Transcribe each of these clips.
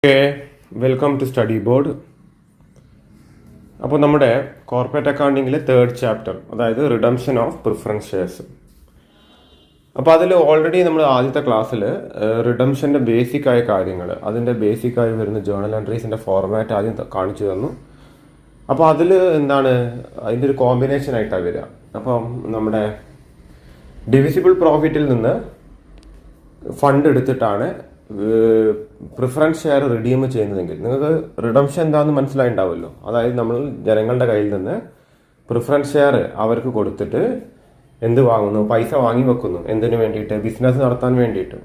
Okay, welcome to study board. അപ്പോൾ നമ്മുടെ corporate അക്കൗണ്ടിങ്ങിലെ തേർഡ് ചാപ്റ്റർ, അതായത് റിഡംഷൻ ഓഫ് പ്രിഫറൻസ് ഷെയർസ്. അപ്പോൾ അതിൽ ഓൾറെഡി നമ്മൾ ആദ്യത്തെ ക്ലാസ്സിൽ റിഡംഷൻ്റെ ബേസിക്കായ കാര്യങ്ങൾ, അതിൻ്റെ ബേസിക്കായി വരുന്ന ജേർണൽ എൻട്രീസിൻ്റെ ഫോർമാറ്റ് ആദ്യം കാണിച്ചു തന്നു. അപ്പോൾ അതിൽ എന്താണ് അതിൻ്റെ ഒരു കോമ്പിനേഷൻ ആയിട്ടാണ് വരിക. അപ്പം നമ്മുടെ ഡിവിസിബിൾ പ്രോഫിറ്റിൽ നിന്ന് ഫണ്ട് എടുത്തിട്ടാണ് പ്രിഫറൻസ് ഷെയർ റിഡീം ചെയ്യുന്നതെങ്കിൽ നിങ്ങൾക്ക് റിഡംഷൻ എന്താണെന്ന് മനസ്സിലായിട്ടുണ്ടാവുമല്ലോ. അതായത് നമ്മൾ ജനങ്ങളുടെ കയ്യിൽ നിന്ന് പ്രിഫറൻസ് ഷെയർ അവർക്ക് കൊടുത്തിട്ട് എന്ത് വാങ്ങുന്നു, പൈസ വാങ്ങി വെക്കുന്നു. എന്തിനു വേണ്ടിയിട്ട്? ബിസിനസ് നടത്താൻ വേണ്ടിയിട്ട്.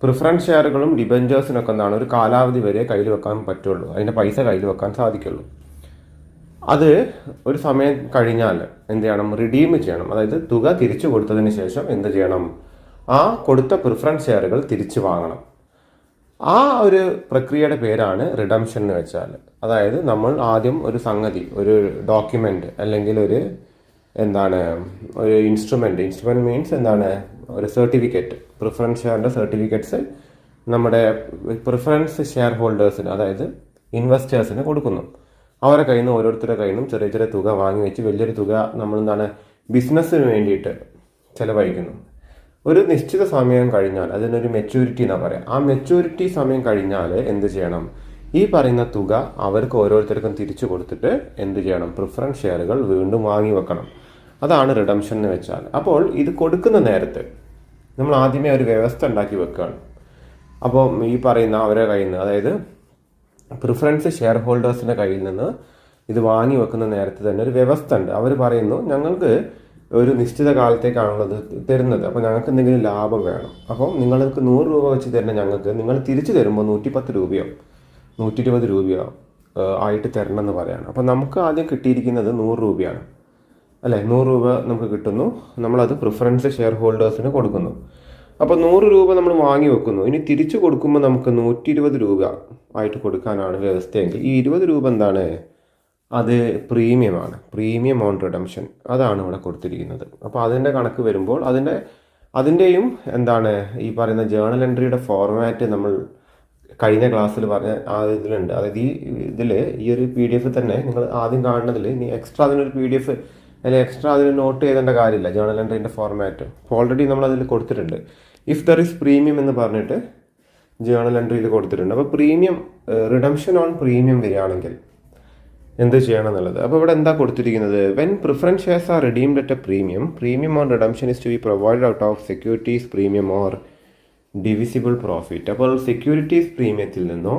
പ്രിഫറൻസ് ഷെയറുകളും ഡിബഞ്ചേഴ്സിനൊക്കെ എന്താണ് ഒരു കാലാവധി വരെ കയ്യിൽ വെക്കാൻ പറ്റുള്ളൂ, അതിൻ്റെ പൈസ കയ്യിൽ വെക്കാൻ സാധിക്കുള്ളൂ. അത് ഒരു സമയം കഴിഞ്ഞാൽ എന്ത് ചെയ്യണം? റിഡീം ചെയ്യണം. അതായത് തുക തിരിച്ചു കൊടുത്തതിന് ശേഷം എന്ത് ചെയ്യണം? ആ കൊടുത്ത പ്രിഫറൻസ് ഷെയറുകൾ തിരിച്ചു വാങ്ങണം. ആ ഒരു പ്രക്രിയയുടെ പേരാണ് റിഡംഷൻ എന്ന് വെച്ചാൽ. അതായത് നമ്മൾ ആദ്യം ഒരു സംഗതി, ഒരു ഡോക്യുമെന്റ് അല്ലെങ്കിൽ ഒരു ഇൻസ്ട്രുമെന്റ് മീൻസ് എന്താണ്? ഒരു സർട്ടിഫിക്കറ്റ്, പ്രിഫറൻസ് ഷെയറിന്റെ സർട്ടിഫിക്കറ്റ്സ് നമ്മുടെ പ്രിഫറൻസ് ഷെയർ ഹോൾഡേഴ്സിന്, അതായത് ഇൻവെസ്റ്റേഴ്സിന് കൊടുക്കുന്നു. അവരെ കയ്യിൽ നിന്ന് ഓരോരുത്തരുടെ കയ്യിൽ നിന്നും ചെറിയ ചെറിയ തുക വാങ്ങി വെച്ച് വലിയൊരു തുക നമ്മൾ ബിസിനസ്സിന് വേണ്ടിയിട്ട് ചെലവഴിക്കുന്നു. ഒരു നിശ്ചിത സമയം കഴിഞ്ഞാൽ അതിനൊരു മെച്യൂരിറ്റി എന്നാ പറയാം. ആ മെച്യൂരിറ്റി സമയം കഴിഞ്ഞാൽ എന്ത് ചെയ്യണം? ഈ പറയുന്ന തുക അവർക്ക് ഓരോരുത്തർക്കും തിരിച്ചു കൊടുത്തിട്ട് എന്ത് ചെയ്യണം? പ്രിഫറൻസ് ഷെയറുകൾ വീണ്ടും വാങ്ങി വെക്കണം. അതാണ് റിഡംഷൻ എന്ന് വെച്ചാൽ. അപ്പോൾ ഇത് കൊടുക്കുന്ന നേരത്ത് നമ്മൾ ആദ്യമേ ഒരു വ്യവസ്ഥ ഉണ്ടാക്കി വെക്കുകയാണ്. അപ്പോൾ ഈ പറയുന്ന അവരുടെ കയ്യിൽ നിന്ന്, അതായത് പ്രിഫറൻസ് ഷെയർ ഹോൾഡേഴ്സിന്റെ കയ്യിൽ നിന്ന് ഇത് വാങ്ങി വെക്കുന്ന നേരത്തെ തന്നെ ഒരു വ്യവസ്ഥ ഉണ്ട്. അവർ പറയുന്നു, ഞങ്ങൾക്ക് ഒരു നിശ്ചിത കാലത്തേക്കാണുള്ളത് തരുന്നത്, അപ്പോൾ ഞങ്ങൾക്ക് എന്തെങ്കിലും ലാഭം വേണം. അപ്പം നിങ്ങൾക്ക് 100 രൂപ വെച്ച് തരുന്ന ഞങ്ങൾക്ക് നിങ്ങൾ തിരിച്ചു തരുമ്പോൾ 110 രൂപയോ 120 രൂപയോ ആയിട്ട് തരണം എന്ന് പറയാണ്. അപ്പം നമുക്ക് ആദ്യം കിട്ടിയിരിക്കുന്നത് 100 രൂപയാണ് അല്ലേ? 100 രൂപ നമുക്ക് കിട്ടുന്നു, നമ്മളത് പ്രിഫറൻസ് ഷെയർ ഹോൾഡേഴ്സിന് കൊടുക്കുന്നു. അപ്പോൾ 100 രൂപ നമ്മൾ വാങ്ങി വെക്കുന്നു. ഇനി തിരിച്ചു കൊടുക്കുമ്പോൾ നമുക്ക് 120 രൂപ ആയിട്ട് കൊടുക്കാനാണ് വ്യവസ്ഥയെങ്കിൽ ഈ 20 രൂപ എന്താണ്? അത് പ്രീമിയമാണ്. പ്രീമിയം ഓൺ റിഡംഷൻ, അതാണ് ഇവിടെ കൊടുത്തിരിക്കുന്നത്. അപ്പോൾ അതിൻ്റെ കണക്ക് വരുമ്പോൾ അതിൻ്റെയും ഈ പറയുന്ന ജേർണൽ എൻട്രിയുടെ ഫോർമാറ്റ് നമ്മൾ കഴിഞ്ഞ ക്ലാസ്സിൽ പറഞ്ഞ ഇതിലുണ്ട്. അതായത് ഈ ഒരു PDF തന്നെ നിങ്ങൾ ആദ്യം കാണുന്നതിൽ ഇനി എക്സ്ട്രാ അതിനൊരു PDF അല്ലെങ്കിൽ എക്സ്ട്രാ അതിൽ നോട്ട് ചെയ്തേണ്ട കാര്യമില്ല. ജേർണൽ എൻട്രീൻ്റെ ഫോർമാറ്റ് ഓൾറെഡി നമ്മൾ അതിൽ കൊടുത്തിട്ടുണ്ട്. ഇഫ് ദർ ഇസ് പ്രീമിയം എന്ന് പറഞ്ഞിട്ട് ജേർണൽ എൻട്രിയിൽ കൊടുത്തിട്ടുണ്ട്. അപ്പോൾ പ്രീമിയം റിഡംഷൻ ഓൺ പ്രീമിയം വരികയാണെങ്കിൽ എന്ത് ചെയ്യണം എന്നുള്ളത്. അപ്പോൾ ഇവിടെ എന്താ കൊടുത്തിരിക്കുന്നത്? When preference shares are redeemed at a premium on redemption is to be provide out of securities premium or divisible profit. അപ്പോൾ സെക്യൂരിറ്റീസ് പ്രീമിയത്തിൽ നിന്നോ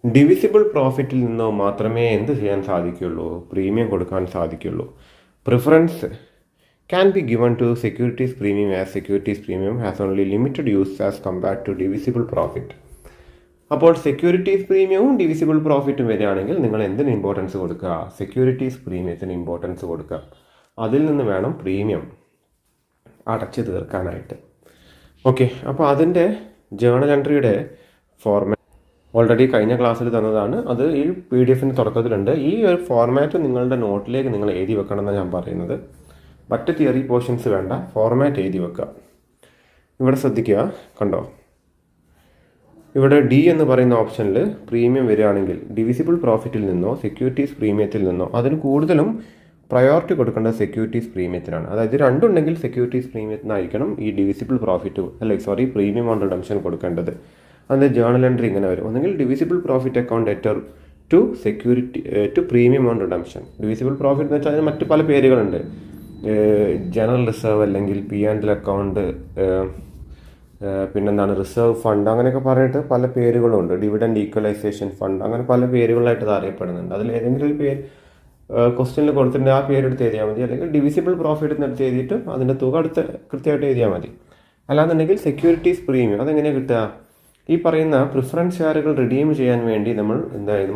ഡിവിസിബിൾ പ്രോഫിറ്റിൽ നിന്നോ മാത്രമേ എന്ത് ചെയ്യാൻ സാധിക്കുള്ളൂ? പ്രീമിയം കൊടുക്കാൻ സാധിക്കുള്ളൂ. Preference can be given to securities premium as securities premium has only limited use as compared to divisible profit. അപ്പോൾ സെക്യൂരിറ്റീസ് പ്രീമിയവും ഡിവിസിബിൾ പ്രോഫിറ്റും വരികയാണെങ്കിൽ നിങ്ങൾ എന്തിന് ഇമ്പോർട്ടൻസ് കൊടുക്കുക? സെക്യൂരിറ്റീസ് പ്രീമിയത്തിന് ഇമ്പോർട്ടൻസ് കൊടുക്കുക. അതിൽ നിന്ന് വേണം പ്രീമിയം അടച്ചു തീർക്കാനായിട്ട്. ഓക്കെ, അപ്പോൾ അതിൻ്റെ ജേർണൽ എൻട്രിയുടെ ഫോർമാറ്റ് ഓൾറെഡി കഴിഞ്ഞ ക്ലാസ്സിൽ തന്നതാണ്. അത് ഈ PDF തുടക്കത്തിലുണ്ട്. ഈ ഒരു ഫോർമാറ്റ് നിങ്ങളുടെ നോട്ടിലേക്ക് നിങ്ങൾ എഴുതി വെക്കണം എന്നാണ് ഞാൻ പറയുന്നത്. മറ്റ് തിയറി പോർഷൻസ് വേണ്ട, ഫോർമാറ്റ് എഴുതി വെക്കുക. ഇവിടെ ശ്രദ്ധിക്കുക, കണ്ടോ? ഇവിടെ D എന്ന് പറയുന്ന ഓപ്ഷനിൽ പ്രീമിയം വരികയാണെങ്കിൽ ഡിവിസിബിൾ പ്രോഫിറ്റിൽ നിന്നോ സെക്യൂരിറ്റീസ് പ്രീമിയത്തിൽ നിന്നോ അതിന് കൂടുതലും പ്രയോറിറ്റി കൊടുക്കേണ്ടത് സെക്യൂരിറ്റീസ് പ്രീമിയത്തിനാണ്. അതായത് രണ്ടുണ്ടെങ്കിൽ സെക്യൂരിറ്റീസ് പ്രീമിയത്തിനായിരിക്കണം ഈ divisible profit premium on redemption കൊടുക്കേണ്ടത്. അതിൻ്റെ ജേർണൽ എൻട്രി ഇങ്ങനെ വരും. ഒന്നെങ്കിൽ divisible profit account letter to premium on redemption. Divisible profit എന്ന് വെച്ചാൽ അതിന് മറ്റ് പല പേരുകളുണ്ട്. ജനറൽ റിസർവ് അല്ലെങ്കിൽ P&L അക്കൗണ്ട്, പിന്നെന്താണ് റിസർവ് ഫണ്ട്, അങ്ങനെയൊക്കെ പറഞ്ഞിട്ട് പല പേരുകളുണ്ട്. ഡിവിഡൻഡ് ഈക്വലൈസേഷൻ ഫണ്ട്, അങ്ങനെ പല പേരുകളായിട്ട് ഇത് അറിയപ്പെടുന്നുണ്ട്. അതിൽ ഏതെങ്കിലും ഒരു പേര് ക്വസ്റ്റ്യനിൽ കൊടുത്തിട്ടുണ്ട്, ആ പേരെടുത്ത് എഴുതിയാൽ മതി. അല്ലെങ്കിൽ ഡിവിസിബിൾ പ്രോഫിറ്റ് എടുത്ത് എഴുതിയിട്ട് അതിൻ്റെ തുക അടുത്ത് കൃത്യമായിട്ട് എഴുതിയാൽ മതി. അല്ലാന്നുണ്ടെങ്കിൽ സെക്യൂരിറ്റീസ് പ്രീമിയം അതെങ്ങനെയാണ് കിട്ടുക? ഈ പറയുന്ന പ്രിഫറൻസ് ഷെയറുകൾ റിഡീം ചെയ്യാൻ വേണ്ടി നമ്മൾ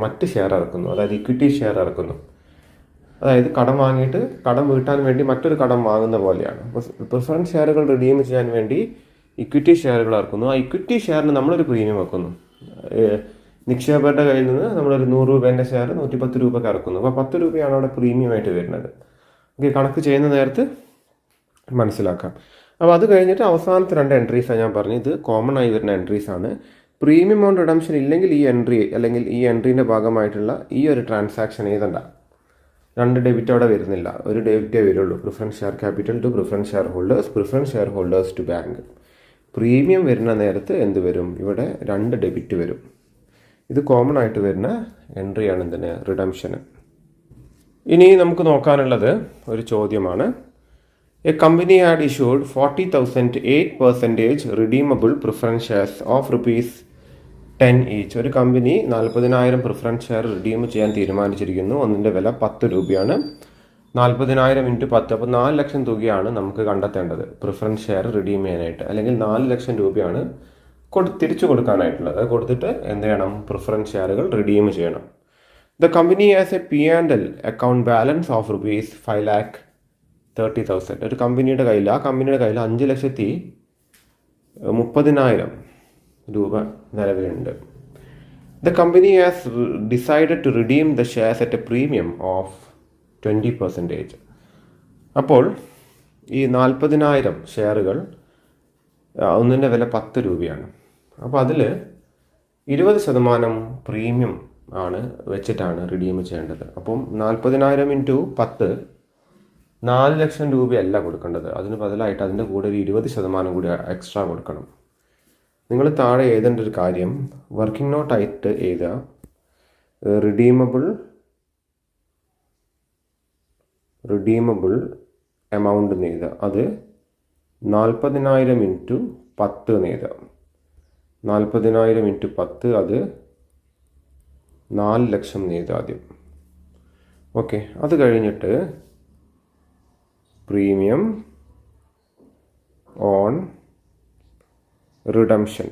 മറ്റ് ഷെയർ ഇറക്കുന്നു, അതായത് ഇക്വിറ്റി ഷെയർ ഇറക്കുന്നു. അതായത് കടം വാങ്ങിയിട്ട് കടം വീട്ടാൻ വേണ്ടി മറ്റൊരു കടം വാങ്ങുന്ന പോലെയാണ്. പ്രിഫറൻസ് ഷെയറുകൾ റിഡീം ചെയ്യാൻ വേണ്ടി ഇക്വിറ്റി ഷെയറുകൾ ഇറക്കുന്നു. ആ ഇക്വിറ്റി ഷെയറിന് നമ്മളൊരു പ്രീമിയം വെക്കുന്നു. നിക്ഷേപകരുടെ കയ്യിൽ നിന്ന് നമ്മളൊരു 100 രൂപേൻ്റെ ഷെയർ 110 രൂപയ്ക്ക് ഇറക്കുന്നു. അപ്പോൾ 10 രൂപയാണ് അവിടെ പ്രീമിയമായിട്ട് വരുന്നത്. ഓക്കെ, കണക്ക് ചെയ്യുന്ന നേരത്ത് മനസ്സിലാക്കാം. അപ്പോൾ അത് കഴിഞ്ഞിട്ട് അവസാനത്തെ 2 എൻട്രീസാണ് ഞാൻ പറഞ്ഞു. ഇത് കോമൺ ആയി വരുന്ന എൻട്രീസാണ്. പ്രീമിയം ഓൺ റിഡംഷൻ ഇല്ലെങ്കിൽ ഈ എൻട്രി അല്ലെങ്കിൽ ഈ എൻട്രീൻ്റെ ഭാഗമായിട്ടുള്ള ഈ ഒരു ട്രാൻസാക്ഷൻ എഴുതണ്ട. 2 ഡെബിറ്റ് അവിടെ വരുന്നില്ല, ഒരു ഡെബിറ്റേ വരുള്ളൂ. Preference share capital to preference share holders, preference share holders to bank. Premium വരുന്ന നേരത്ത് എന്ത് വരും? ഇവിടെ 2 ഡെബിറ്റ് വരും. ഇത് കോമൺ ആയിട്ട് വരുന്ന എൻട്രിയാണ് എന്തിന്? റിഡംഷന്. ഇനി നമുക്ക് നോക്കാനുള്ളത് ഒരു ചോദ്യമാണ്. A company had issued 40,000 8% redeemable preference shares of ₹10 each. ഒരു കമ്പനി 40,000 പ്രിഫറൻസ് ഷെയർ റിഡീം ചെയ്യാൻ തീരുമാനിച്ചിരിക്കുന്നു. ഒന്നിൻ്റെ വില 10 രൂപയാണ്. 40,000 × 10, അപ്പോൾ 4 ലക്ഷം തുകയാണ് നമുക്ക് കണ്ടെത്തേണ്ടത് പ്രിഫറൻസ് ഷെയർ റിഡീം ചെയ്യാനായിട്ട്. അല്ലെങ്കിൽ 4 ലക്ഷം രൂപയാണ് തിരിച്ചു കൊടുക്കാനായിട്ടുള്ളത്. കൊടുത്തിട്ട് എന്ത് ചെയ്യണം? പ്രിഫറൻസ് ഷെയറുകൾ റിഡീം ചെയ്യണം. The company has a P&L account balance of ₹5,30,000. ഒരു കമ്പനിയുടെ കയ്യിൽ 5,30,000 രൂപ നിലവിലുണ്ട്. The company has decided to redeem the shares at a premium of 20%. അപ്പോൾ ഈ 40,000 ഷെയറുകൾ ഒന്നിൻ്റെ വില 10 രൂപയാണ്. അപ്പോൾ അതിൽ 20% പ്രീമിയം ആണ് വെച്ചിട്ടാണ് റിഡീം ചെയ്യേണ്ടത്. അപ്പം 40,000 × 10 4 ലക്ഷം രൂപയല്ല കൊടുക്കേണ്ടത്. അതിന് ബദലായിട്ട് അതിൻ്റെ കൂടെ ഒരു 20% കൂടി എക്സ്ട്രാ കൊടുക്കണം. നിങ്ങൾ താഴെ എഴുതേണ്ട ഒരു കാര്യം, വർക്കിംഗ് നോട്ടായിട്ട് എഴുതുക, റിഡീമബിൾ എമൗണ്ട് എന്ന് എഴുതുക. അത് 40,000 × 10 എന്ന് എഴുതുക. 40,000 × 10 അത് 4 ലക്ഷം എന്ന് എഴുതുക ആദ്യം. ഓക്കെ, അത് കഴിഞ്ഞിട്ട് പ്രീമിയം ഓൺ റിഡംഷൻ.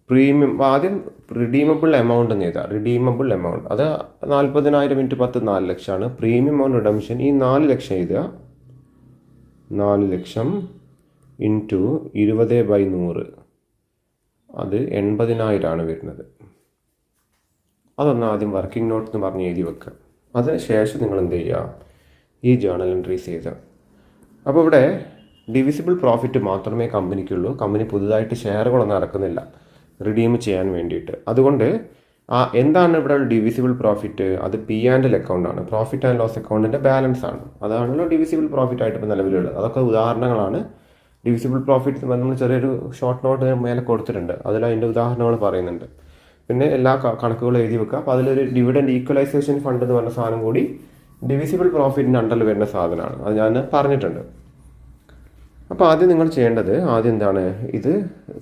പ്രീമിയം ആദ്യം റിഡീമബിൾ എമൗണ്ട് എന്ന് എഴുതാം. റിഡീമബിൾ എമൗണ്ട് അത് 40,000 × 10 4 ലക്ഷമാണ്. പ്രീമിയം ഓൺ റിഡംഷൻ ഈ 4 ലക്ഷം എഴുതുക. 4 ലക്ഷം × 20/100 അത് 80,000 വരുന്നത്. അതൊന്ന് ആദ്യം വർക്കിംഗ് നോട്ട് എന്ന് പറഞ്ഞ് എഴുതി വെക്കുക. അതിന് ശേഷം നിങ്ങൾ എന്ത് ചെയ്യുക? ഈ ജേണൽ എൻട്രീസ് ചെയ്ത്. അപ്പോൾ ഇവിടെ ഡിവിസിബിൾ പ്രോഫിറ്റ് മാത്രമേ കമ്പനിക്കുള്ളൂ. കമ്പനി പുതുതായിട്ട് ഷെയറുകളൊന്നും ഇറക്കുന്നില്ല റിഡീം ചെയ്യാൻ വേണ്ടിയിട്ട്. അതുകൊണ്ട് എന്താണ് ഇവിടെ ഡിവിസിബിൾ പ്രോഫിറ്റ്? അത് P&L അക്കൗണ്ടാണ്, പ്രോഫിറ്റ് ആൻഡ് ലോസ് അക്കൗണ്ടിൻ്റെ ബാലൻസ് ആണ്. അതാണല്ലോ ഡിവിസിബിൾ പ്രോഫിറ്റ് ആയിട്ട് ഇപ്പോൾ നിലവിലുള്ളത്. അതൊക്കെ ഉദാഹരണങ്ങളാണ്. ഡിവിസിബിൾ പ്രോഫിറ്റ് നമ്മൾ ചെറിയൊരു ഷോർട്ട് നോട്ട് മേലെ കൊടുത്തിട്ടുണ്ട്, അതിൽ അതിൻ്റെ ഉദാഹരണങ്ങൾ പറയുന്നുണ്ട്. പിന്നെ എല്ലാ കണക്കുകളും എഴുതി വെക്കുക. അപ്പോൾ അതിലൊരു ഡിവിഡൻഡ് ഈക്വലൈസേഷൻ ഫണ്ട് എന്ന് പറഞ്ഞ സാധനം കൂടി ഡിവിസിബിൾ പ്രോഫിറ്റിൻ്റെ അണ്ടറിൽ വരുന്ന സാധനമാണ്. അത് ഞാൻ പറഞ്ഞിട്ടുണ്ട്. അപ്പോൾ ആദ്യം നിങ്ങൾ ചെയ്യേണ്ടത് എന്താണ്? ഇത്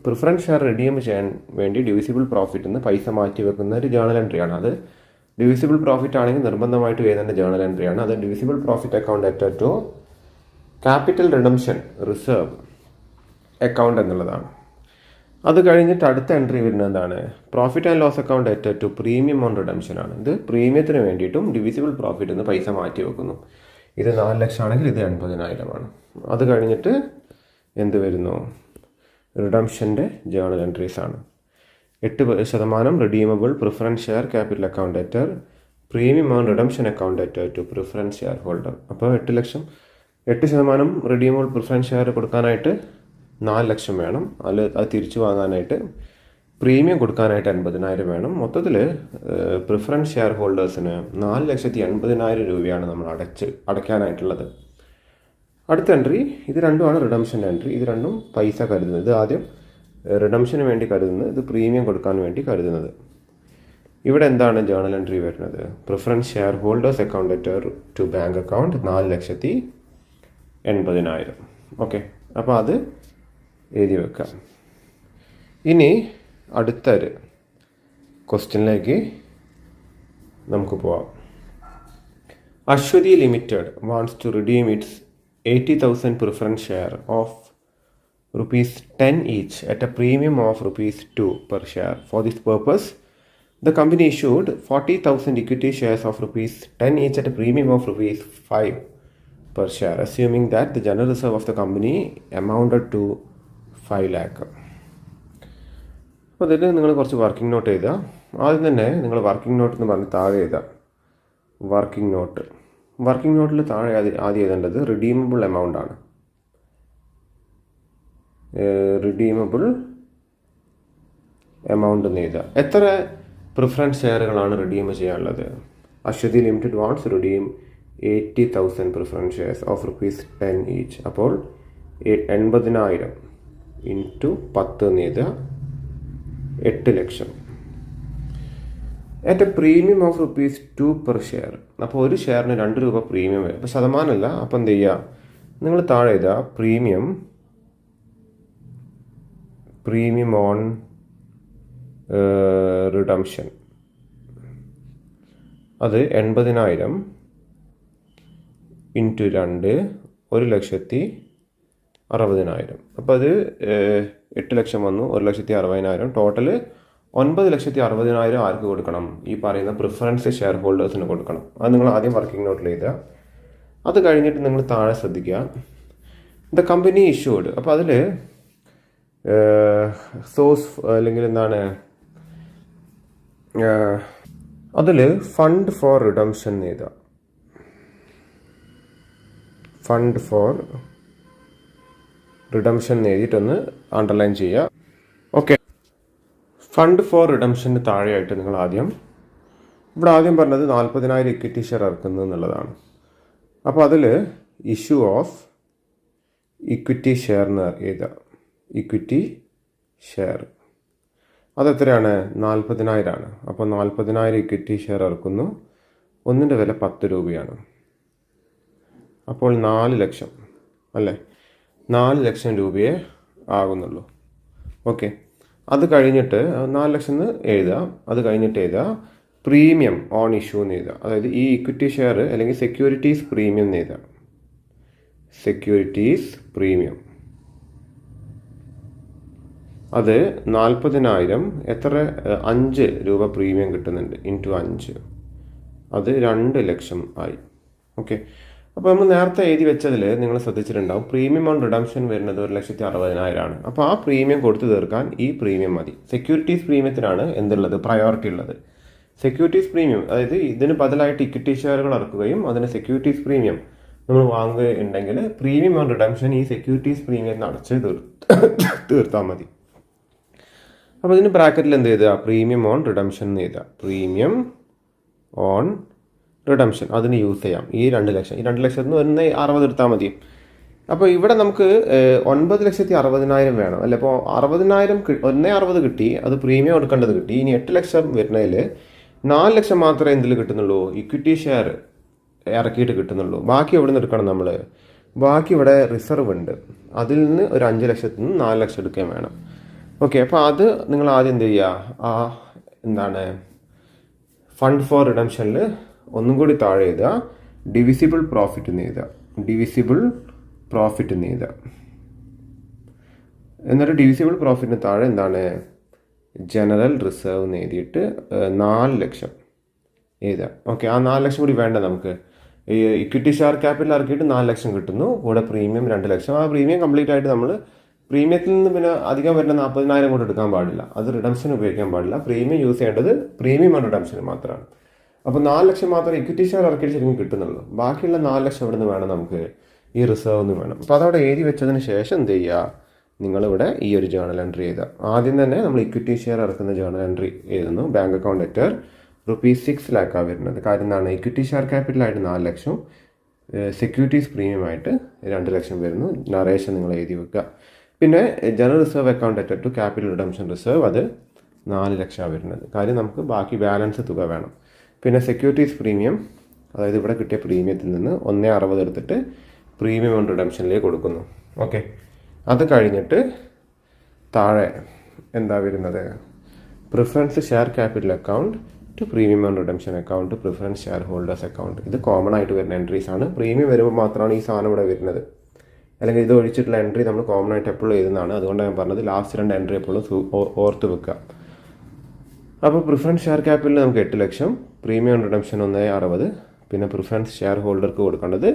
പ്രിഫറൻസ് ഷെയർ റിഡീം ചെയ്യാൻ വേണ്ടി ഡിവിസിബിൾ പ്രോഫിറ്റ് നിന്ന് പൈസ മാറ്റി വെക്കുന്ന ഒരു ജേണൽ എൻട്രിയാണ്. അത് ഡിവിസിബിൾ പ്രോഫിറ്റ് ആണെങ്കിൽ നിർബന്ധമായിട്ട് എഴുതേണ്ട ജേണൽ എൻട്രിയാണ്. അത് divisible profit account at to capital redemption reserve account എന്നുള്ളതാണ്. അത് കഴിഞ്ഞിട്ട് അടുത്ത എൻട്രി വരുന്നത് എന്താണ്? Profit and loss account at to premium on redemption ആണ്. ഇത് പ്രീമിയത്തിന് വേണ്ടിയിട്ടും ഡിവിസിബിൾ പ്രോഫിറ്റ് നിന്ന് പൈസ മാറ്റി വെക്കുന്നു. ഇത് 4 ലക്ഷം ആണെങ്കിൽ ഇത് 80,000 ആണ്. അത് കഴിഞ്ഞിട്ട് എന്ത് വരുന്നു? റിഡംഷൻ്റെ ജേണൽ എൻട്രീസ് ആണ്. 8% redeemable preference share capital account at premium on redemption account at to preference share holder. അപ്പോൾ 8% റിഡീമബിൾ പ്രിഫറൻസ് ഷെയർ കൊടുക്കാനായിട്ട് 4 ലക്ഷം വേണം. അത് തിരിച്ചു വാങ്ങാനായിട്ട് പ്രീമിയം കൊടുക്കാനായിട്ട് 80,000 വേണം. മൊത്തത്തിൽ പ്രിഫറൻസ് ഷെയർ ഹോൾഡേഴ്സിന് 4,80,000 രൂപയാണ് നമ്മൾ അടയ്ക്കാനായിട്ടുള്ളത്. അടുത്ത എൻട്രി ഇത് രണ്ടുമാണ് റിഡംഷൻ എൻട്രി. ഇത് രണ്ടും പൈസ കരുതുന്നത്. ഇത് ആദ്യം റിഡംഷന് വേണ്ടി കരുതുന്നത്, ഇത് പ്രീമിയം കൊടുക്കാൻ വേണ്ടി കരുതുന്നത്. ഇവിടെ എന്താണ് ജേണൽ എൻട്രി വരുന്നത്? Preference share holders account at to bank account 4,80,000. Okay, അപ്പോൾ അത് എഴുതി വെക്കാം. ഇനി അടുത്തൊരു ക്വസ്റ്റ്യനിലേക്ക് നമുക്ക് പോവാം. Aswathi limited wants to redeem its 80,000 preference share of ₹10 each at a premium of ₹2 per share. For this purpose, the company issued 40,000 equity shares of ₹10 each at a premium of ₹5 per share, assuming that the general reserve of the company amounted to 5 lakh. അപ്പോൾ ഇതിൽ നിങ്ങൾ കുറച്ച് working not എഴുതുക. ആദ്യം തന്നെ നിങ്ങൾ working not എന്ന് പറഞ്ഞ് താഴെ എഴുതുക. വർക്കിംഗ് നോട്ടിൽ താഴെ ആദ്യം എഴുതേണ്ടത് റിഡീമബിൾ എമൗണ്ട് ആണ്. റിഡീമബിൾ എമൗണ്ട് എന്ന് എഴുതുക. എത്ര പ്രിഫറൻസ് ഷെയറുകളാണ് റിഡീം ചെയ്യാനുള്ളത്? Aswathy limited wants redeem 80,000 preference shares of ₹10 each. അപ്പോൾ 80,000 ഇൻറ്റു 10 എന്ന് എഴുതുക, 8 lakh. At a premium of ₹2 per share. അപ്പോൾ ഒരു ഷെയറിന് 2 രൂപ പ്രീമിയം വരും. അപ്പോൾ ശതമാനമല്ല. അപ്പോൾ എന്ത് ചെയ്യുക, നിങ്ങൾ താഴെ എഴുതുക പ്രീമിയം ഓൺ റിഡംഷൻ. അത് 80,000 ഇൻറ്റു 2, 1,60,000. അപ്പോൾ അത് 8 ലക്ഷം വന്നു, 1,60,60,000. ടോട്ടൽ 9,60,60,000 ആർക്ക് കൊടുക്കണം? ഈ പറയുന്ന പ്രിഫറൻസ് ഷെയർ ഹോൾഡേഴ്സിന് കൊടുക്കണം. അത് നിങ്ങൾ ആദ്യം വർക്കിംഗ് നോട്ടിൽ എഴുതുക. അത് കഴിഞ്ഞിട്ട് നിങ്ങൾ താഴെ ശ്രദ്ധിക്കുക, ദ കമ്പനി ഇഷ്യൂഡ്. അപ്പോൾ അതിൽ സോഴ്സ് അല്ലെങ്കിൽ എന്താണ്, അതിൽ ഫണ്ട് ഫോർ റിഡംഷൻ എഴുതുക. ഫണ്ട് ഫോർ റിഡംഷൻ എഴുതിയിട്ടൊന്ന് അണ്ടർലൈൻ ചെയ്യുക. ഓക്കെ, ഫണ്ട് ഫോർ റിഡംഷന് താഴെയായിട്ട് നിങ്ങൾ ഇവിടെ ആദ്യം പറഞ്ഞത് 40,000 ഇക്വിറ്റി ഷെയർ ഇറക്കുന്നത് എന്നുള്ളതാണ്. അപ്പോൾ അതിൽ ഇഷ്യൂ ഓഫ് ഇക്വിറ്റി ഷെയർ എന്ന് എഴുതുക. Equity share അതെത്രയാണ്? 40,000 ആണ്. അപ്പോൾ 40,000 ഇക്വിറ്റി ഷെയർ ഇറക്കുന്നു. ഒന്നിൻ്റെ വില 10 രൂപയാണ്. അപ്പോൾ 4 ലക്ഷം അല്ലേ? 4 ലക്ഷം രൂപയെ ആകുന്നുള്ളൂ. ഓക്കെ, അത് കഴിഞ്ഞിട്ട് 4 ലക്ഷം എന്ന് എഴുതുക. അത് കഴിഞ്ഞിട്ട് എഴുതുക പ്രീമിയം ഓൺ ഇഷ്യൂ എന്ന് എഴുതുക. അതായത് ഈ ഇക്വിറ്റി ഷെയർ അല്ലെങ്കിൽ സെക്യൂരിറ്റീസ് പ്രീമിയം എന്ന് എഴുതുക. സെക്യൂരിറ്റീസ് പ്രീമിയം അത് 40,000 എത്ര? 5 രൂപ പ്രീമിയം കിട്ടുന്നുണ്ട്. ഇൻറ്റു 5 അത് 2 ലക്ഷം ആയി. ഓക്കെ, അപ്പോൾ നമ്മൾ നേരത്തെ എഴുതി വെച്ചതിൽ നിങ്ങൾ ശ്രദ്ധിച്ചിട്ടുണ്ടാവും പ്രീമിയം ഓൺ റിഡംഷൻ വരുന്നത് 1,60,000 ആണ്. അപ്പോൾ ആ പ്രീമിയം കൊടുത്തു തീർക്കാൻ ഈ പ്രീമിയം മതി. സെക്യൂരിറ്റീസ് പ്രീമിയത്തിനാണ് എന്തുള്ളത്? പ്രയോറിറ്റി ഉള്ളത്. സെക്യൂരിറ്റീസ് പ്രീമിയം അതായത് ഇതിന് ബദലായിട്ട് ഇക്വിറ്റി ഷെയറുകൾ ഇറക്കുകയും അതിന് സെക്യൂരിറ്റീസ് പ്രീമിയം നമ്മൾ വാങ്ങുകയുണ്ടെങ്കിൽ പ്രീമിയം ഓൺ റിഡംഷൻ ഈ സെക്യൂരിറ്റീസ് പ്രീമിയം അടച്ച് തീർത്താൽ മതി. അപ്പോൾ ഇതിന് ബ്രാക്കറ്റിൽ എന്ത് ചെയ്തുക? പ്രീമിയം ഓൺ റിഡംഷൻ എന്ന് എഴുതുക. പ്രീമിയം ഓൺ റിഡംഷൻ അതിന് യൂസ് ചെയ്യാം. ഈ 2 ലക്ഷം, ഈ 2 ലക്ഷത്തിന് 1,60,000 എടുത്താൽ മതി. അപ്പോൾ ഇവിടെ നമുക്ക് 9,60,60,000 വേണം അല്ലേ? അപ്പോൾ 60,000 1,60,000 കിട്ടി, അത് പ്രീമിയം എടുക്കേണ്ടത് കിട്ടി. ഇനി 8 ലക്ഷം വരുന്നതിൽ 4 ലക്ഷം മാത്രമേ എന്തിൽ കിട്ടുന്നുള്ളൂ? ഇക്വിറ്റി ഷെയർ ഇറക്കിയിട്ട് കിട്ടുന്നുള്ളൂ. ബാക്കി എവിടെ നിന്ന് എടുക്കണം നമ്മൾ? ബാക്കി ഇവിടെ റിസർവ് ഉണ്ട്. അതിൽ നിന്ന് ഒരു 5 ലക്ഷത്തിൽ നിന്ന് 4 ലക്ഷം എടുക്കാൻ വേണം. ഓക്കെ, അപ്പോൾ അത് നിങ്ങൾ ആദ്യം എന്ത് ചെയ്യുക? എന്താണ് ഫണ്ട് ഫോർ റിഡംഷനിൽ ഒന്നും കൂടി താഴെ എഴുതുക ഡിവിസിബിൾ പ്രോഫിറ്റ് എന്ന് എഴുതുക. ഡിവിസിബിൾ പ്രോഫിറ്റ് എന്ന് എഴുതുക. എന്നിട്ട് ഡിവിസിബിൾ പ്രോഫിറ്റിന് താഴെ എന്താണ്? ജനറൽ റിസർവ് എന്ന് എഴുതിയിട്ട് 4 ലക്ഷം എഴുതുക. ഓക്കെ, ആ 4 ലക്ഷം കൂടി വേണ്ട നമുക്ക്. ഈ ഇക്വിറ്റി ഷെയർ ക്യാപിറ്റൽ ഇറക്കിയിട്ട് 4 ലക്ഷം കിട്ടുന്നു. കൂടെ പ്രീമിയം 2 ലക്ഷം. ആ പ്രീമിയം കംപ്ലീറ്റ് ആയിട്ട് നമ്മൾ പ്രീമിയത്തിൽ നിന്ന് പിന്നെ അധികം വരുന്ന 40,000 കൂടെ എടുക്കാൻ പാടില്ല. അത് റിഡംഷന് ഉപയോഗിക്കാൻ പാടില്ല. പ്രീമിയം യൂസ് ചെയ്യേണ്ടത് പ്രീമിയം ആൻഡ് റിഡംഷന് മാത്രമാണ്. അപ്പോൾ 4 ലക്ഷം മാത്രമേ ഇക്വിറ്റി ഷെയർ ഇറക്കിയിട്ട് ശരിക്കും കിട്ടുന്നുള്ളൂ. ബാക്കിയുള്ള 4 ലക്ഷം ഇവിടെ നിന്ന് വേണം നമുക്ക് ഈ റിസർവ് നിന്ന് വേണം. അപ്പോൾ അതവിടെ എഴുതി വെച്ചതിന് ശേഷം എന്ത് ചെയ്യുക? നിങ്ങളിവിടെ ഈ ഒരു ജേണൽ എൻട്രി എഴുതുക. ആദ്യം തന്നെ നമ്മൾ ഇക്വിറ്റി ഷെയർ ഇറക്കുന്ന ജേണൽ എൻട്രി എഴുതുന്നു. ബാങ്ക് അക്കൗണ്ട് ലെറ്റർ ₹6 ലാക്കാണ് വരുന്നത്. കാര്യം എന്താണ്? ഇക്വിറ്റി ഷെയർ ക്യാപിറ്റലായിട്ട് 4 ലക്ഷം, സെക്യൂരിറ്റീസ് പ്രീമിയം ആയിട്ട് 2 ലക്ഷം വരുന്നു. നറേഷൻ നിങ്ങൾ എഴുതി വെക്കുക. പിന്നെ general reserve account letter to capital redemption reserve അത് 4 ലക്ഷമാണ് വരുന്നത്. കാര്യം നമുക്ക് ബാക്കി ബാലൻസ് തുക വേണം. പിന്നെ സെക്യൂരിറ്റീസ് പ്രീമിയം അതായത് ഇവിടെ കിട്ടിയ പ്രീമിയത്തിൽ നിന്ന് 1,60,000 എടുത്തിട്ട് പ്രീമിയം ഓൺ റിഡംഷനിലേക്ക് കൊടുക്കുന്നു. ഓക്കെ, അത് കഴിഞ്ഞിട്ട് താഴെ എന്താ വരുന്നത്? Preference share capital account to premium on redemption account, preference share holders account. ഇത് കോമൺ ആയിട്ട് വരുന്ന എൻട്രീസ് ആണ്. പ്രീമിയം വരുമ്പോൾ മാത്രമാണ് ഈ സാധനം ഇവിടെ വരുന്നത്. അല്ലെങ്കിൽ ഇത് ഒഴിച്ചിട്ടുള്ള എൻട്രി നമ്മൾ കോമൺ ആയിട്ട് എപ്പോഴും എഴുതുന്നതാണ്. അതുകൊണ്ടാണ് ഞാൻ പറഞ്ഞത് ലാസ്റ്റ് 2 എൻട്രി എപ്പോഴും ഓർത്ത് വെക്കുക. അപ്പോൾ പ്രിഫറൻസ് ഷെയർ ക്യാപിറ്റൽ നമുക്ക് 8 ലക്ഷം, പ്രീമിയം ഓൺ റിഡംഷൻ 1,60,000, പിന്നെ പ്രിഫറൻസ് ഷെയർ ഹോൾഡർക്ക് കൊടുക്കേണ്ടത്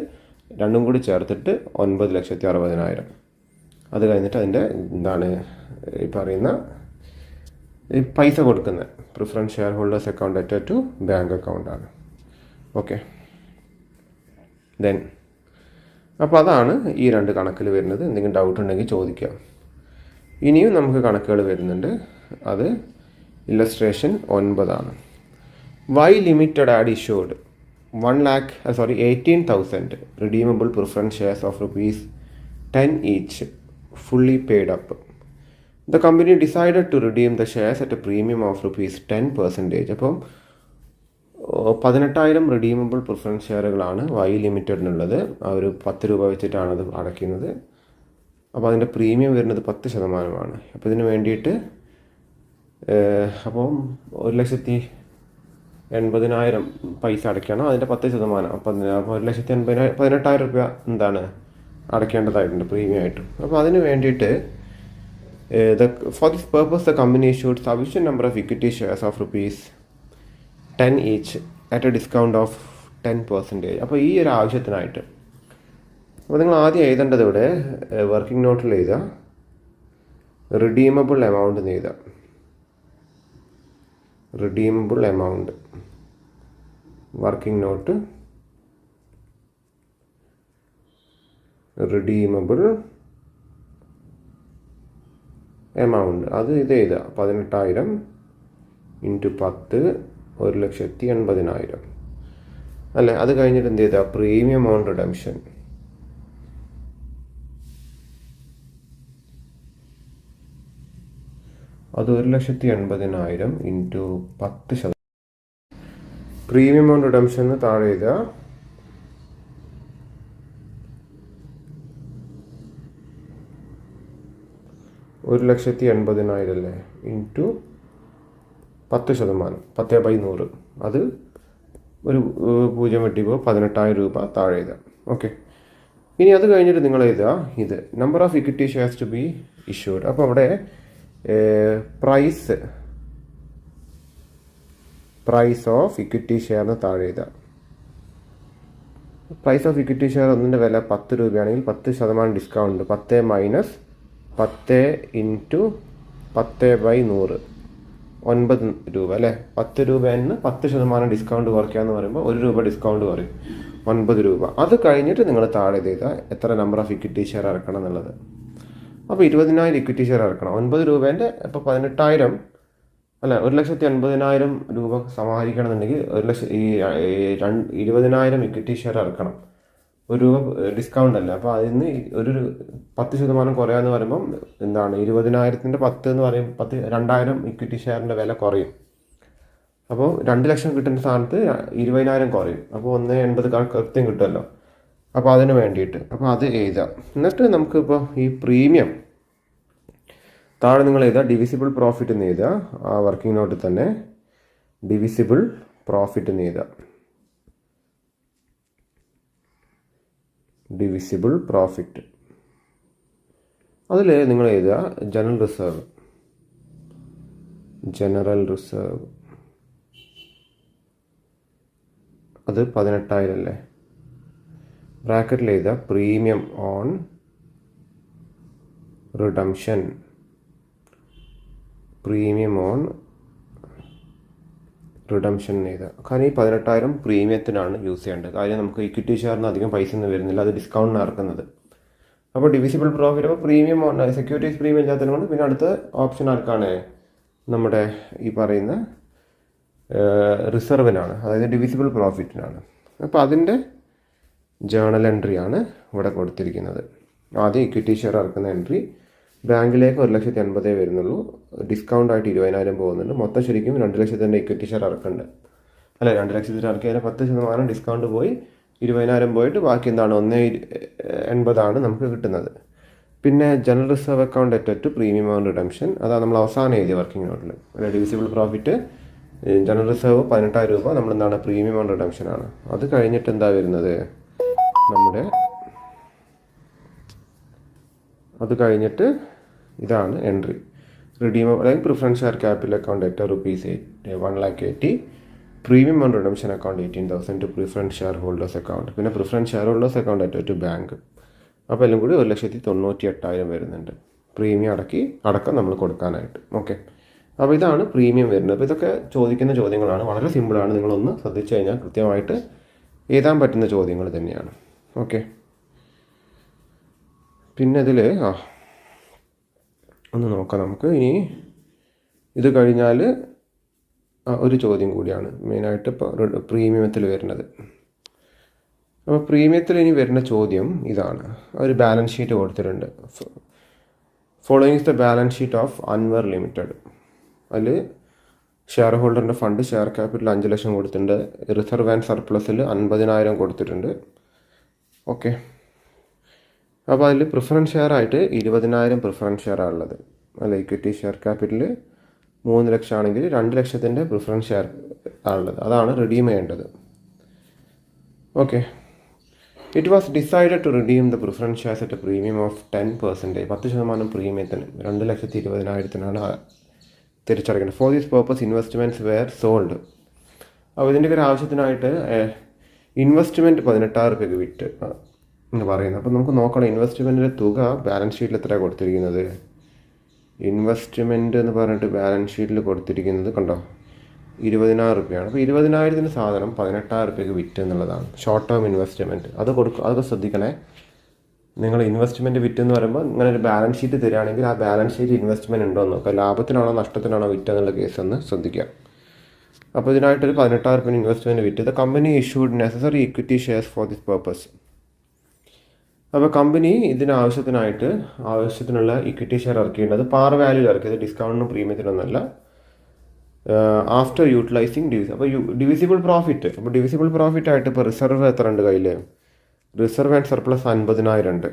രണ്ടും കൂടി ചേർത്തിട്ട് 9,60,60,000. അത് കഴിഞ്ഞിട്ട് അതിൻ്റെ എന്താണ് ഈ പറയുന്ന ഈ പൈസ കൊടുക്കുന്നത് preference share holders account letter to bank അക്കൗണ്ടാണ്. ഓക്കെ, ദെൻ അപ്പോൾ അതാണ് ഈ 2 കണക്കിൽ വരുന്നത്. എന്തെങ്കിലും ഡൗട്ട് ഉണ്ടെങ്കിൽ ചോദിക്കാം. ഇനിയും നമുക്ക് കണക്കുകൾ വരുന്നുണ്ട്. അത് illustration 9 Y limited had issued 18,000 redeemable preference shares of rupees 10 each, fully paid up. The company decided to redeem the shares at a premium of rupees 10%. അപ്പം 18,000 റിഡീമബിൾ പ്രിഫറൻസ് ഷെയറുകളാണ് വൈ ലിമിറ്റഡിനുള്ളത്. അവർ 10 രൂപ വെച്ചിട്ടാണ് അത് അടയ്ക്കുന്നത്. അപ്പോൾ അതിൻ്റെ പ്രീമിയം വരുന്നത് 10%. അപ്പോൾ ഇതിന് വേണ്ടിയിട്ട് അപ്പം 1,80,000 പൈസ അടയ്ക്കണം. അതിൻ്റെ 10%. അപ്പം 1,80,000 രൂപ എന്താണ് അടയ്ക്കേണ്ടതായിട്ടുണ്ട് പ്രീമിയം ആയിട്ട്. അപ്പോൾ അതിന് വേണ്ടിയിട്ട് for this purpose the company issued sufficient number of equity shares of rupees 10 each at a discount of 10%. അപ്പോൾ ഈ ഒരു ആവശ്യത്തിനായിട്ട് അപ്പോൾ നിങ്ങൾ ആദ്യം എഴുതേണ്ടത് ഇവിടെ വർക്കിംഗ് നോട്ടിൽ എഴുതുക, റിഡീമബിൾ എമൗണ്ട് എന്ന് എഴുതുക. Redeemable amount working not redeemable amount അത് ഇത് എഴുതുക. 18,000 ഇൻറ്റു 10 1,80,000 അല്ലേ. അത് കഴിഞ്ഞിട്ട് എന്ത് ചെയ്താൽ പ്രീമിയം ഓൺ റിഡംഷൻ അത് 1,80,000 ഇൻറ്റു 10%. പ്രീമിയം ഓൺ റിഡംഷൻ താഴെ എഴുതുക. $1,80,000 അല്ലേ ഇൻറ്റു 10%, 10/100. അത് ഒരു 0 വെട്ടിപ്പോൾ 18,000 രൂപ താഴെ എഴുതുക. ഓക്കെ. ഇനി അത് കഴിഞ്ഞിട്ട് നിങ്ങൾ എഴുതുക ഇത് number of equity shares to be issued. അപ്പോൾ അവിടെ പ്രൈസ് ഓഫ് ഇക്വിറ്റി ഷെയറിന് താഴെ എഴുതുക. പ്രൈസ് ഓഫ് ഇക്വിറ്റി ഷെയർ ഒന്നിൻ്റെ വില 10 രൂപയാണെങ്കിൽ 10% ഡിസ്കൗണ്ട് 10 മൈനസ് 10 ഇൻറ്റു 10/100 9 രൂപ അല്ലേ. 10 രൂപയെന്ന് 10% ഡിസ്കൗണ്ട് കുറയ്ക്കുക എന്ന് പറയുമ്പോൾ 1 രൂപ ഡിസ്കൗണ്ട് കുറയും 9 രൂപ. അത് കഴിഞ്ഞിട്ട് നിങ്ങൾ താഴെ ചെയ്താൽ എത്ര നമ്പർ ഓഫ് ഇക്വിറ്റി ഷെയർ ഇറക്കണം എന്നുള്ളത്. അപ്പോൾ 20,000 ഇക്വിറ്റി ഷെയർ ഇറക്കണം. 9 രൂപേൻ്റെ ഇപ്പോൾ 18,000 അല്ല 1,80,000 രൂപ സമാഹരിക്കണമെന്നുണ്ടെങ്കിൽ 20,000 ഇക്വിറ്റി ഷെയർ ഇറക്കണം. 1 രൂപ ഡിസ്കൗണ്ട് അല്ല. അപ്പോൾ അതിന് ഒരു 10% കുറയാന്ന് പറയുമ്പം എന്താണ് 20,000-ൻ്റെ 10 എന്ന് പറയുമ്പോൾ 2,000 ഇക്വിറ്റി ഷെയറിൻ്റെ വില കുറയും. അപ്പോൾ 2 ലക്ഷം കിട്ടുന്ന സ്ഥാനത്ത് 20,000 കുറയും. അപ്പോൾ 1,80 കൃത്യം കിട്ടുമല്ലോ. അപ്പോൾ അതിന് വേണ്ടിയിട്ട് അപ്പോൾ അത് എഴുതാം. എന്നിട്ട് നമുക്കിപ്പോൾ ഈ പ്രീമിയം താഴെ നിങ്ങൾ എഴുതുക ഡിവിസിബിൾ പ്രോഫിറ്റ് എന്ന് എഴുതുക. ആ വർക്കിംഗ് നോട്ടിൽ തന്നെ ഡിവിസിബിൾ പ്രോഫിറ്റ് എന്ന് എഴുതുക. ഡിവിസിബിൾ പ്രോഫിറ്റ് അതിൽ നിങ്ങൾ എഴുതുക ജനറൽ റിസർവ് അത് 18,000 അല്ലേ. ബ്രാക്കറ്റിൽ എഴുതുക പ്രീമിയം ഓൺ റിഡംഷൻ എഴുതുക. കാരണം ഈ 18,000 പ്രീമിയത്തിനാണ് യൂസ് ചെയ്യേണ്ടത്. കാര്യം നമുക്ക് ഇക്വിറ്റി ഷെയറിന് അധികം പൈസ ഒന്നും വരുന്നില്ല, അത് ഡിസ്കൗണ്ടിന് ഇറക്കുന്നത്. അപ്പോൾ ഡിവിസിബിൾ പ്രോഫിറ്റ് അപ്പോൾ പ്രീമിയം ഓൺ സെക്യൂരിറ്റീസ് പ്രീമിയം ഇല്ലാത്തതുകൊണ്ട് പിന്നെ അടുത്ത ഓപ്ഷൻ ആർക്കാണ് നമ്മുടെ ഈ പറയുന്ന റിസർവിനാണ്, അതായത് ഡിവിസിബിൾ പ്രോഫിറ്റിനാണ്. അപ്പോൾ അതിൻ്റെ ജേണൽ എൻട്രിയാണ് ഇവിടെ കൊടുത്തിരിക്കുന്നത്. ആദ്യം ഇക്വിറ്റി ഷെയർ ഇറക്കുന്ന എൻട്രി ബാങ്കിലേക്ക് 1,80,000 വരുന്നുള്ളൂ, ഡിസ്കൗണ്ട് ആയിട്ട് 20,000 പോകുന്നുണ്ട്. മൊത്തം ശരിക്കും 2 ലക്ഷത്തിൻ്റെ ഇക്വിറ്റി ഷെയർ ഇറക്കുന്നുണ്ട് അല്ലേ. 2 ലക്ഷത്തിൽ ഇറക്കിയതിന് 10% ഡിസ്കൗണ്ട് പോയി 20,000 പോയിട്ട് ബാക്കി എന്താണ് 1,80,000 നമുക്ക് കിട്ടുന്നത്. പിന്നെ general reserve account at premium on redemption അതാണ് നമ്മൾ അവസാനം എഴുതിയ വർക്കിംഗ് നോട്ടിൽ. അല്ലെ ഡിവിസിബിൾ പ്രോഫിറ്റ് ജനറൽ റിസർവ് 18,000 രൂപ നമ്മൾ എന്താണ് പ്രീമിയം ഓൺ റിഡംഷൻ ആണ്. അത് കഴിഞ്ഞിട്ട് എന്താ വരുന്നത് നമ്മുടെ അത് കഴിഞ്ഞിട്ട് ഇതാണ് എൻട്രി റിഡീമബിൾ അല്ലെങ്കിൽ preference share capital account at ₹1,80,000 premium on redemption account 18,000 to preference share holders account. പിന്നെ preference share holders account at bank. അപ്പോൾ എല്ലാം കൂടി 1,98,000 വരുന്നുണ്ട് പ്രീമിയം അടക്കം നമ്മൾ കൊടുക്കാനായിട്ട്. ഓക്കെ. അപ്പോൾ ഇതാണ് പ്രീമിയം വരുന്നത്. അപ്പോൾ ഇതൊക്കെ ചോദിക്കുന്ന ചോദ്യങ്ങളാണ്, വളരെ സിമ്പിളാണ്. നിങ്ങളൊന്ന് ശ്രദ്ധിച്ചു കഴിഞ്ഞാൽ കൃത്യമായിട്ട് എഴുതാൻ പറ്റുന്ന ചോദ്യങ്ങൾ തന്നെയാണ്. ഓക്കെ. പിന്നെ ഇതിൽ ഒന്ന് നോക്കാം നമുക്ക്. ഇനി ഇത് കഴിഞ്ഞാൽ ഒരു ചോദ്യം കൂടിയാണ് മെയിനായിട്ട് ഇപ്പോൾ പ്രീമിയത്തിൽ വരുന്നത്. അപ്പോൾ പ്രീമിയത്തിൽ ഇനി വരുന്ന ചോദ്യം ഇതാണ്. ഒരു ബാലൻസ് ഷീറ്റ് കൊടുത്തിട്ടുണ്ട്. Following is the balance sheet of Anwar limited. അതിൽ ഷെയർ ഹോൾഡറിൻ്റെ ഫണ്ട് ഷെയർ ക്യാപിറ്റൽ 5 ലക്ഷം കൊടുത്തിട്ടുണ്ട്. റിസർവ് ആൻഡ് സർപ്ലസിൽ 50,000 കൊടുത്തിട്ടുണ്ട്. ഓക്കെ, അപ്പോൾ അതിൽ പ്രിഫറൻസ് ഷെയർ ആയിട്ട് 20,000 പ്രിഫറൻസ് ഷെയർ ആണുള്ളത്. അല്ല, ഇക്വിറ്റി ഷെയർ ക്യാപിറ്റൽ 3 ലക്ഷം ആണെങ്കിൽ 2 ലക്ഷത്തിൻ്റെ പ്രിഫറൻസ് ഷെയർ ആണുള്ളത്. അതാണ് റിഡീം ചെയ്യേണ്ടത്. Okay, it was decided to redeem the preference shares at a premium of 10%, 10% പ്രീമിയത്തിന് 2,20,000-നാണ് തിരിച്ചടയ്ക്കേണ്ടത്. For this purpose investments were sold. അപ്പോൾ ഇതിൻ്റെ ഒരു ആവശ്യത്തിനായിട്ട് ഇൻവെസ്റ്റ്മെൻറ്റ് 18,000 രൂപയ്ക്ക് വിറ്റ് എന്ന് പറയുന്നത്. അപ്പോൾ നമുക്ക് നോക്കണം ഇൻവെസ്റ്റ്മെൻറ്റിൻ്റെ തുക ബാലൻസ് ഷീറ്റിൽ എത്രയാണ് കൊടുത്തിരിക്കുന്നത്. ഇൻവെസ്റ്റ്മെൻറ്റ് എന്ന് പറഞ്ഞിട്ട് ബാലൻസ് ഷീറ്റിൽ കൊടുത്തിരിക്കുന്നത് കണ്ടോ 20,000 രൂപയാണ്. അപ്പോൾ 20,000 സാധനം 18,000 രൂപയ്ക്ക് വിറ്റ് എന്നുള്ളതാണ് ഷോർട്ട് ടേം ഇൻവെസ്റ്റ്മെൻറ്റ്. അതൊക്കെ ശ്രദ്ധിക്കണേ. നിങ്ങൾ ഇൻവെസ്റ്റ്മെൻറ്റ് വിറ്റെന്ന് പറയുമ്പോൾ ഇങ്ങനെ ഒരു ബാലൻസ് ഷീറ്റ് തരികയാണെങ്കിൽ ആ ബാലൻസ് ഷീറ്റ് ഇൻവെസ്റ്റ്മെൻറ്റ് ഉണ്ടോ എന്ന് നോക്കുക. ലാഭത്തിനാണോ നഷ്ടത്തിനാണോ വിറ്റെന്നുള്ള കേസ് ഒന്ന് ശ്രദ്ധിക്കുക. അപ്പോൾ ഇതിനായിട്ടൊരു 18,000 രൂപ ഇൻവെസ്റ്റ്മെൻറ്റ് വിറ്റ്. The company issued necessary equity shares four this purpose. അപ്പോൾ കമ്പനി ആവശ്യത്തിനുള്ള ഇക്വിറ്റി ഷെയർ ഇറക്കിയിട്ടുണ്ട്. പാർ വാല്യൂ ഇറക്കിയത് ഡിസ്കൗണ്ടിനും പ്രീമിയത്തിനൊന്നുമല്ല. ആഫ്റ്റർ യൂട്ടിലൈസിങ് അപ്പോൾ ഡിവിസിബിൾ പ്രോഫിറ്റ്. അപ്പോൾ ഡിവിസിബിൾ പ്രോഫിറ്റ് ആയിട്ട് ഇപ്പോൾ റിസർവ് എത്ര ഉണ്ട് കയ്യിൽ? റിസർവ് ആൻഡ് സർപ്ലസ് 50,000 ഉണ്ട്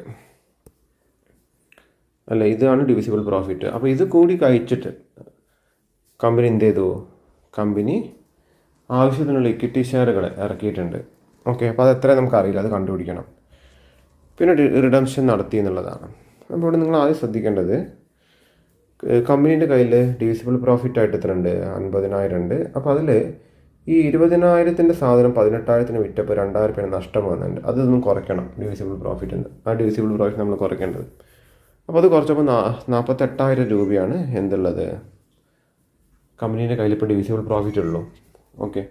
അല്ല, ഇതാണ് ഡിവിസിബിൾ പ്രോഫിറ്റ്. അപ്പോൾ ഇത് കൂടി കഴിച്ചിട്ട് കമ്പനി എന്ത് ചെയ്തു? കമ്പനി ആവശ്യത്തിനുള്ള ഇക്വിറ്റി ഷെയറുകൾ ഇറക്കിയിട്ടുണ്ട്. ഓക്കെ, അപ്പോൾ അത് എത്രയും നമുക്കറിയില്ല, അത് കണ്ടുപിടിക്കണം. പിന്നെ റിഡംഷൻ നടത്തി എന്നുള്ളതാണ്. അപ്പോൾ ഇവിടെ നിങ്ങൾ ആദ്യം ശ്രദ്ധിക്കേണ്ടത് കമ്പനീൻ്റെ കയ്യിൽ ഡിവിസിബിൾ പ്രോഫിറ്റ് ആയിട്ട് എത്ര ഉണ്ട്? 50,000 ഉണ്ട്. അപ്പോൾ അതിൽ ഈ 20,000 സാധനം 18,000 വിറ്റപ്പോൾ 2,000 രൂപ നഷ്ടം വന്നിട്ടുണ്ട്. അതൊന്നും കുറയ്ക്കണം ഡിവിസിബിൾ പ്രോഫിറ്റ്. ആ ഡിവിസിബിൾ പ്രോഫിറ്റ് നമ്മൾ കുറയ്ക്കേണ്ടത്. അപ്പോൾ അത് കുറച്ചപ്പോൾ 48,000 രൂപയാണ് എന്തുള്ളത് കമ്പനീൻ്റെ കയ്യിൽ ഇപ്പോൾ ഡിവിസിബിൾ പ്രോഫിറ്റ് ഉള്ളൂ. ഓക്കെ,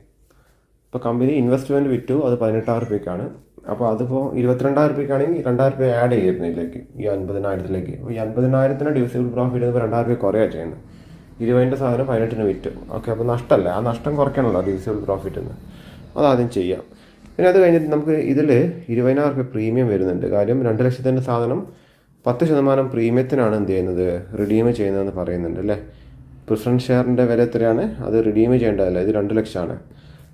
ഇപ്പോൾ കമ്പനി ഇൻവെസ്റ്റ്മെൻറ്റ് വിറ്റു, അത് 18,000 രൂപയ്ക്കാണ്. അപ്പോൾ അതിപ്പോൾ 22,000 രൂപയ്ക്കാണെങ്കിൽ 2,000 രൂപ ആഡ് ചെയ്യുന്നു ഇതിലേക്ക്, ഈ 50,000-ലേക്ക്. അപ്പോൾ ഈ 50,000 ഡിവിസിബിൾ പ്രോഫിറ്റ് ഇപ്പോൾ 2,000 രൂപ കുറയാണ് ചെയ്യുന്നത്. 20,000 സാധനം 18 വിറ്റ്. ഓക്കെ, അപ്പോൾ നഷ്ടമല്ല, ആ നഷ്ടം കുറയ്ക്കണമല്ലോ ഡിവിസിബിൾ പ്രോഫിറ്റ് എന്ന്. അതാദ്യം ചെയ്യാം. പിന്നെ അത് കഴിഞ്ഞിട്ട് നമുക്ക് ഇതിൽ 20,000 രൂപ പ്രീമിയം വരുന്നുണ്ട്. കാര്യം 2 ലക്ഷത്തിൻ്റെ സാധനം 10% പ്രീമിയത്തിനാണ് എന്ത് ചെയ്യുന്നത്? റിഡീം ചെയ്യുന്നതെന്ന് പറയുന്നുണ്ട് അല്ലേ. പ്രിഫറൻസ് ഷെയറിൻ്റെ വില എത്രയാണ്? അത് റിഡീം ചെയ്യേണ്ടതല്ല, ഇത് 2 ലക്ഷമാണ്.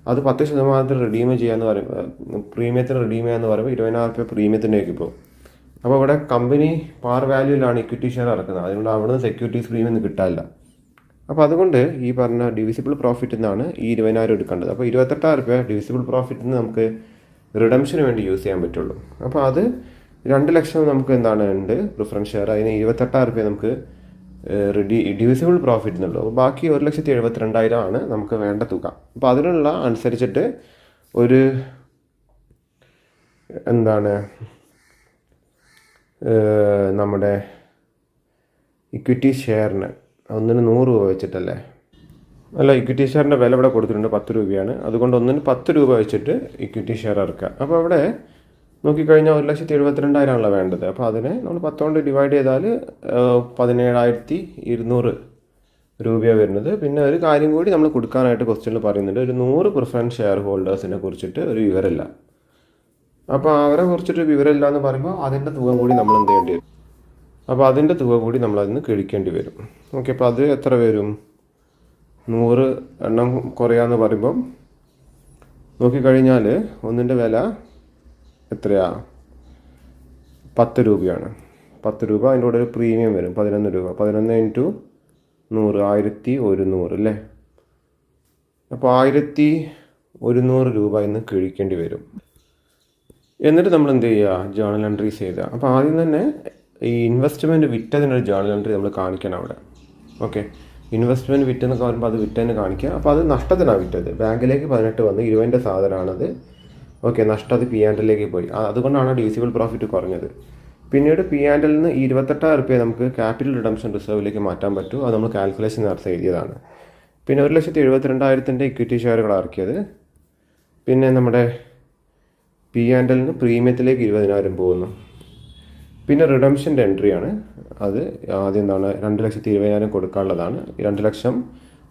അത് 10% റിഡീം ചെയ്യാന്ന് പറയുമ്പോൾ പ്രീമിയത്തിന് റിഡീം ചെയ്യാന്ന് പറയുമ്പോൾ 20,000 രൂപ പ്രീമിയത്തിലേക്ക് പോകും. അപ്പോൾ ഇവിടെ കമ്പനി പാർ വാല്യൂയിലാണ് ഇക്വിറ്റി ഷെയർ ഇറക്കുന്നത്. അതുകൊണ്ട് അവിടെ നിന്ന് സെക്യൂരിറ്റീസ് പ്രീമിയം ഒന്നും കിട്ടാനില്ല. അപ്പോൾ അതുകൊണ്ട് ഈ പറഞ്ഞ ഡിവിസിബിൾ പ്രോഫിറ്റിൽ നിന്നാണ് ഈ 20,000 എടുക്കേണ്ടത്. അപ്പോൾ 28,000 രൂപ ഡിവിസിബിൾ പ്രോഫിറ്റിൽ നിന്ന് നമുക്ക് റിഡംഷന് വേണ്ടി യൂസ് ചെയ്യാൻ പറ്റുള്ളൂ. അപ്പോൾ അത് 2 ലക്ഷം നമുക്ക് എന്താണ് ഉണ്ട് പ്രിഫറൻസ് ഷെയർ. അതിന് 28,000 രൂപ നമുക്ക് ഡിവിസിബിൾ പ്രോഫിറ്റ് എന്നുള്ളൂ. അപ്പോൾ ബാക്കി 1,72,000 ആണ് നമുക്ക് വേണ്ട തുക. അപ്പോൾ അതിനുള്ള അനുസരിച്ചിട്ട് ഒരു എന്താണ് നമ്മുടെ ഇക്വിറ്റി ഷെയറിന് ഒന്നിന് 100 രൂപ വെച്ചിട്ടല്ലേ? അല്ല, ഇക്വിറ്റി ഷെയറിൻ്റെ വില ഇവിടെ കൊടുത്തിട്ടുണ്ട് 10 രൂപയാണ്. അതുകൊണ്ട് ഒന്നിന് 10 രൂപ വെച്ചിട്ട് ഇക്വിറ്റി ഷെയർ ഇറക്കുക. അപ്പോൾ അവിടെ നോക്കിക്കഴിഞ്ഞാൽ 1,72,000 ആണല്ലോ വേണ്ടത്. അപ്പോൾ അതിനെ നമ്മൾ 10 കൊണ്ട് ഡിവൈഡ് ചെയ്താൽ 17,200 രൂപയാണ് വരുന്നത്. പിന്നെ ഒരു കാര്യം കൂടി നമ്മൾ കൊടുക്കാനായിട്ട് ക്വസ്റ്റ്യനിൽ പറയുന്നുണ്ട്, ഒരു 100 പ്രിഫറൻസ് ഷെയർ ഹോൾഡേഴ്സിനെ കുറിച്ചിട്ട് ഒരു വിവരമില്ല. അപ്പോൾ അവരെ കുറിച്ചിട്ട് വിവരമില്ല എന്ന് പറയുമ്പോൾ അതിൻ്റെ തുക കൂടി നമ്മൾ എന്ത് ചെയ്യേണ്ടി വരും? അപ്പോൾ അതിൻ്റെ തുക കൂടി നമ്മൾ അതിന് കിഴിക്കേണ്ടി വരും. ഓക്കെ, അപ്പോൾ അത് എത്ര വരും? 100 എണ്ണം കുറയാന്ന് പറയുമ്പം നോക്കിക്കഴിഞ്ഞാൽ ഒന്നിൻ്റെ വില എത്രയാ? 10 രൂപയാണ്. 10 രൂപ, അതിൻ്റെ കൂടെ ഒരു പ്രീമിയം വരും 11 രൂപ. 11 × 100 1,100 അല്ലേ? അപ്പോൾ 1,100 രൂപ ഇന്ന് കിഴിക്കേണ്ടി വരും. എന്നിട്ട് നമ്മൾ എന്ത് ചെയ്യുക? ജേണൽ എൻട്രീസ് ചെയ്യുക. അപ്പോൾ ആദ്യം തന്നെ ഈ ഇൻവെസ്റ്റ്മെൻറ്റ് വിറ്റതിനൊരു ജേണൽ എൻട്രി നമ്മൾ കാണിക്കണം അവിടെ. ഓക്കെ, ഇൻവെസ്റ്റ്മെൻറ്റ് വിറ്റെന്നൊക്കെ പറയുമ്പോൾ അത് വിറ്റതിന് കാണിക്കുക. അപ്പോൾ അത് നഷ്ടത്തിനാണ് വിറ്റത്. ബാങ്കിലേക്ക് 18 വന്ന് 20 സാധനമാണത്. ഓക്കെ, നഷ്ടം അത് P&L-ലേക്ക് പോയി. അതുകൊണ്ടാണ് ഡിവിസിബിൾ പ്രോഫിറ്റ് കുറഞ്ഞത്. പിന്നീട് P&L നിന്ന് 28,000 രൂപയെ നമുക്ക് ക്യാപിറ്റൽ റിഡംഷൻ റിസർവിലേക്ക് മാറ്റാൻ പറ്റും. അത് നമ്മൾ കാൽക്കുലേഷൻ നടത്തി എഴുതിയതാണ്. പിന്നെ 1,72,000 ഇക്വിറ്റി ഷെയറുകൾ ഇറക്കിയത്. പിന്നെ നമ്മുടെ P&L നിന്ന് പ്രീമിയത്തിലേക്ക് 20,000 പോകുന്നു. പിന്നെ റിഡംഷൻ്റെ എൻട്രിയാണ്. അത് ആദ്യം എന്താണ് 2,20,000 കൊടുക്കാനുള്ളതാണ്. 2 ലക്ഷം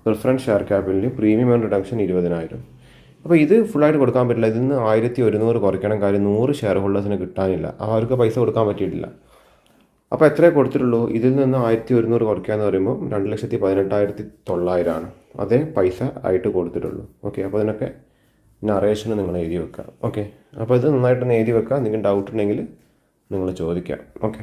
പ്രിഫറൻസ് ഷെയർ ക്യാപിറ്റലിന് പ്രീമിയം ആൻഡ് റിഡക്ഷൻ 20,000. അപ്പോൾ ഇത് ഫുള്ളായിട്ട് കൊടുക്കാൻ പറ്റില്ല. ഇതിൽ നിന്ന് 1,100 കുറയ്ക്കണം. കാര്യം 100 ഷെയർ ഹോൾഡേഴ്സിന് കിട്ടാനില്ല, അവർക്ക് പൈസ കൊടുക്കാൻ പറ്റിയിട്ടില്ല. അപ്പോൾ എത്രയേ കൊടുത്തിട്ടുള്ളൂ? ഇതിൽ നിന്ന് 1,100 കുറയ്ക്കുക എന്ന് പറയുമ്പോൾ 2,18,900 ആണ്. അതേ പൈസ ആയിട്ട് കൊടുത്തിട്ടുള്ളൂ. ഓക്കെ, അപ്പോൾ അതിനൊക്കെ നറേഷന് നിങ്ങൾ എഴുതി വെക്കുക. ഓക്കെ, അപ്പോൾ ഇത് നന്നായിട്ടൊന്ന് എഴുതി വെക്കുക. എന്തെങ്കിലും ഡൗട്ട് ഉണ്ടെങ്കിൽ നിങ്ങൾ ചോദിക്കാം. ഓക്കെ.